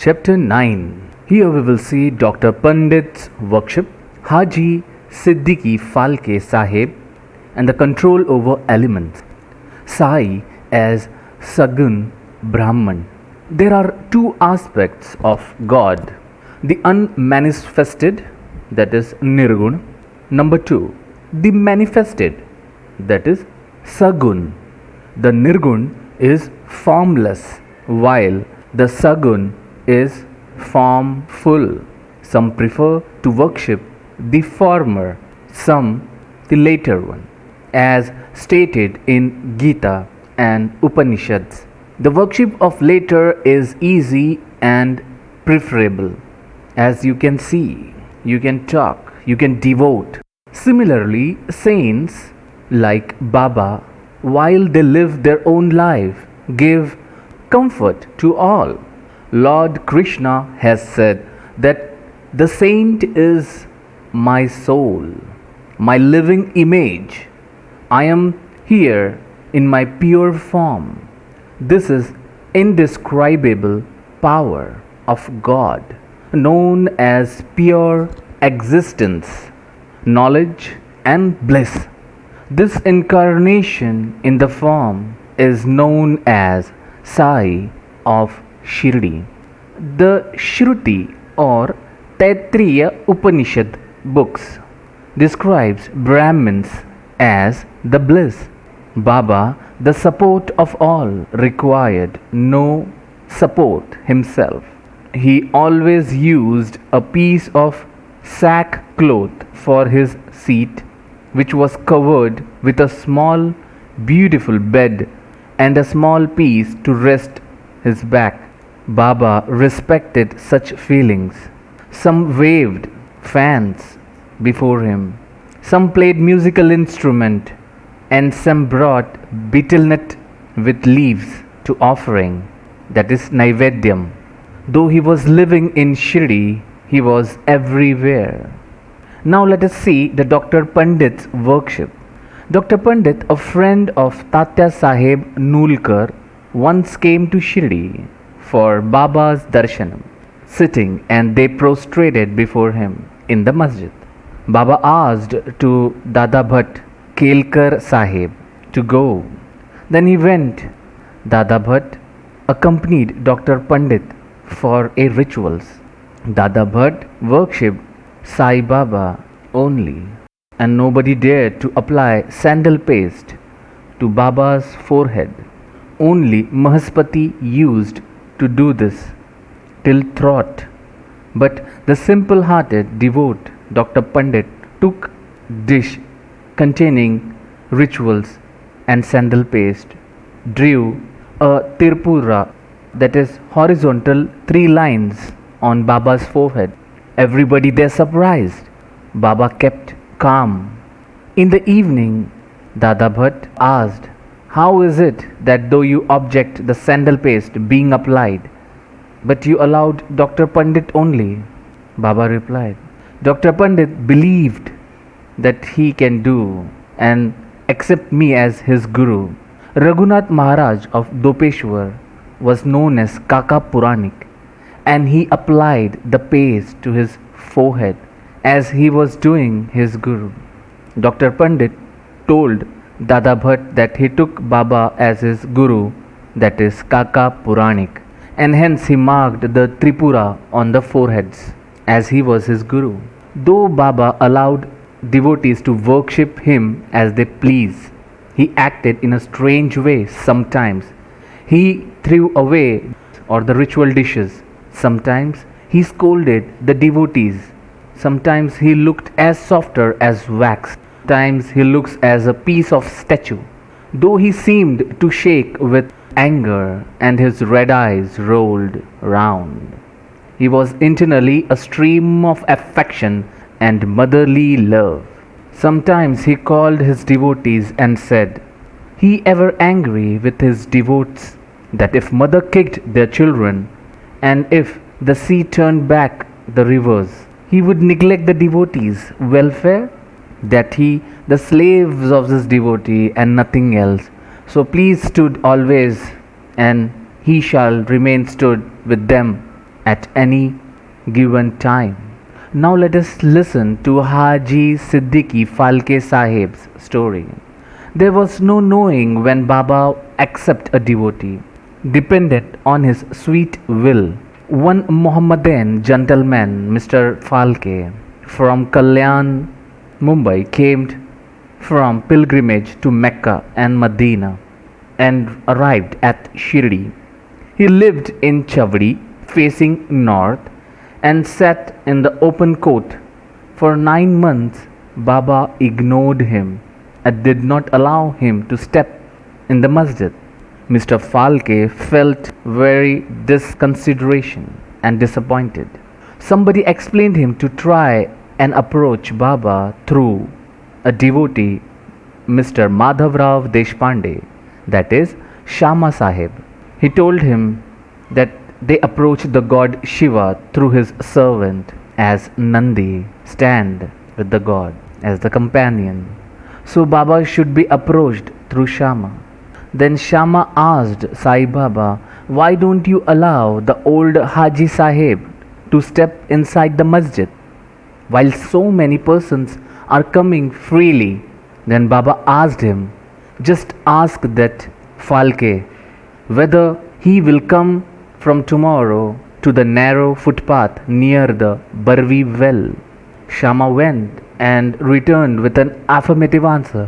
Chapter 9. Here we will see Dr. Pandit's worship, Haji Siddiqui Falke Sahib, and the control over elements. Sai as Sagun Brahman. There are two aspects of God: the unmanifested, that is Nirgun. Number two, the manifested, that is Sagun. The Nirgun is formless, while the Sagun is formful. Some prefer to worship the former, some the later one. As stated in Gita and Upanishads, the worship of later is easy and preferable. As you can see, you can talk, you can devote. Similarly, saints like Baba, while they live their own life, give comfort to all. Lord Krishna has said that the saint is my soul, my living image. I am here in my pure form. This is indescribable power of God, known as pure existence, knowledge and bliss. This incarnation in the form is known as Sai of Shri. The Shruti or Taittiriya Upanishad books describes Brahmins as the bliss. Baba, the support of all, required no support himself. He always used a piece of sackcloth for his seat, which was covered with a small, beautiful bed and a small piece to rest his back. Baba respected such feelings. Some waved fans before him, some played musical instrument, and some brought betel nut with leaves to offering, that is Naivedyam. Though he was living in Shri, he was everywhere. Now let us see the Dr. Pandit's worship. Dr. Pandit, a friend of Tatya Sahib Nulkar, once came to Shri for Baba's darshanam, sitting, and they prostrated before him in the masjid. Baba asked to Dada Bhatt Kelkar Sahib to go. Then he went. Dada Bhatt accompanied Dr. Pandit for a rituals. Dada Bhatt worshipped Sai Baba only, and nobody dared to apply sandal paste to Baba's forehead. Only Mahaspati used to do this till throat. But the simple-hearted devout Dr. Pandit took dish containing rituals and sandal paste, drew a tirpura, that is horizontal 3 lines on Baba's forehead. Everybody there surprised. Baba kept calm. In the evening, Dada Bhatt asked, "How is it that though you object the sandal paste being applied, but you allowed Dr. Pandit only?" Baba replied, "Dr. Pandit believed that he can do and accept me as his guru." Raghunath Maharaj of Dopeshwar was known as Kaka Puranik, and he applied the paste to his forehead as he was doing his guru. Dr. Pandit told Dada Bhatt that he took Baba as his guru, that is Kaka Puranik, and hence he marked the Tripura on the foreheads as he was his guru. Though Baba allowed devotees to worship him as they please, he acted in a strange way sometimes. He threw away or the ritual dishes. Sometimes he scolded the devotees. Sometimes he looked as softer as wax. Sometimes he looks as a piece of statue. Though he seemed to shake with anger and his red eyes rolled round, he was internally a stream of affection and motherly love. Sometimes he called his devotees and said, "He ever angry with his devotees, that if mother kicked their children, and if the sea turned back the rivers, he would neglect the devotees' welfare, that he the slaves of this devotee and nothing else. So please stood always, and he shall remain stood with them at any given time. Now let us listen to Haji Siddiqui Falke Sahib's story. There was no knowing when Baba accepted a devotee, dependent on his sweet will. One Mohammedan gentleman, Mr. Falke, from Kalyan, Mumbai, came from pilgrimage to Mecca and Medina and arrived at Shri. He lived in Chavdi, facing north, and sat in the open court. For 9 months, Baba ignored him and did not allow him to step in the masjid. Mr. Falke felt very disconsideration and disappointed. Somebody explained him to try and approach Baba through a devotee, Mr. Madhavrao Deshpande, that is Shama Sahib. He told him that they approached the god Shiva through his servant, as Nandi stand with the god as the companion. So Baba should be approached through Shama. Then Shama asked Sai Baba, "Why don't you allow the old Haji Sahib to step inside the masjid while so many persons are coming freely?" Then Baba asked him, "Just ask that Falke whether he will come from tomorrow to the narrow footpath near the Barvi well." Shama went and returned with an affirmative answer.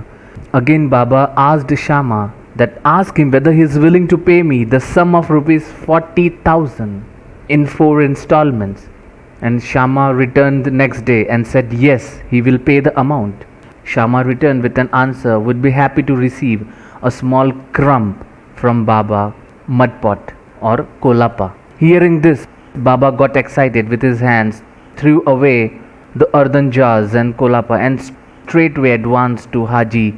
Again Baba asked Shama that ask him whether he is willing to pay me the sum of rupees 40,000 in 4 installments. And Shama returned the next day and said yes, he will pay the amount. Shama returned with an answer, would be happy to receive a small crumb from Baba mudpot or kolapa. Hearing this, Baba got excited with his hands, threw away the earthen jars and kolapa, and straightway advanced to Haji,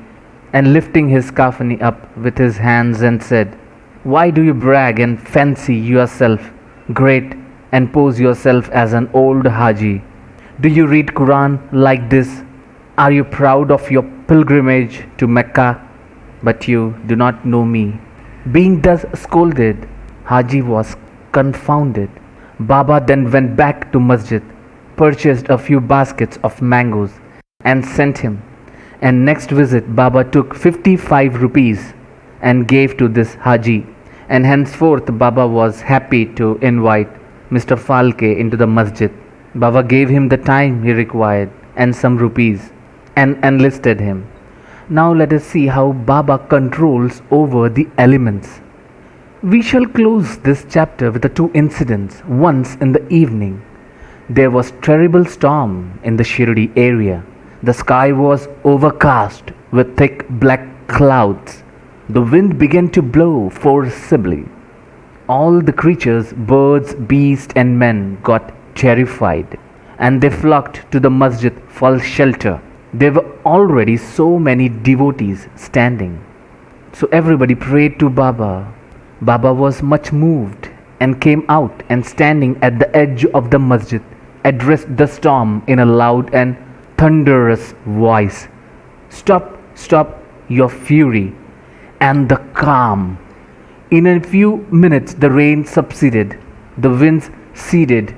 and lifting his kafani up with his hands and said, "Why do you brag and fancy yourself great and pose yourself as an old Haji? Do you read Quran like this? Are you proud of your pilgrimage to Mecca? But you do not know me." Being thus scolded, Haji was confounded. Baba then went back to masjid, purchased a few baskets of mangoes and sent him. And next visit Baba took 55 rupees and gave to this Haji. And henceforth Baba was happy to invite Mr. Falke into the masjid. Baba gave him the time he required and some rupees and enlisted him. Now let us see how Baba controls over the elements. We shall close this chapter with the 2 incidents. Once in the evening, there was terrible storm in the Shirdi area. The sky was overcast with thick black clouds. The wind began to blow forcibly. All the creatures, birds, beasts and men got terrified, and they flocked to the masjid for shelter. There were already so many devotees standing. So everybody prayed to Baba. Baba was much moved and came out, and standing at the edge of the masjid, addressed the storm in a loud and thunderous voice. "Stop, stop your fury and the calm." In a few minutes the rain subsided, the winds ceased,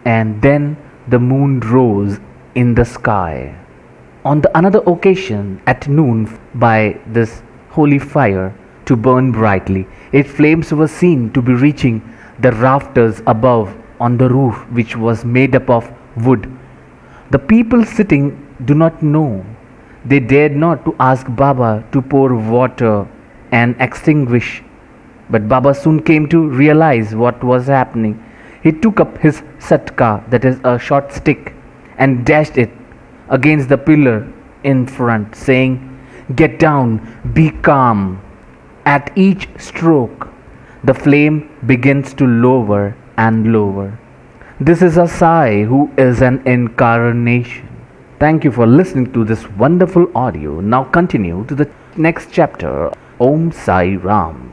and then the moon rose in the sky. On the another occasion, at noon, by this holy fire to burn brightly, its flames were seen to be reaching the rafters above on the roof, which was made up of wood. The people sitting do not know. They dared not to ask Baba to pour water and extinguish. But Baba soon came to realize what was happening. He took up his satka, that is a short stick, and dashed it against the pillar in front, saying, "Get down, be calm." At each stroke, the flame begins to lower and lower. This is a Sai who is an incarnation. Thank you for listening to this wonderful audio. Now continue to the next chapter. Om Sai Ram.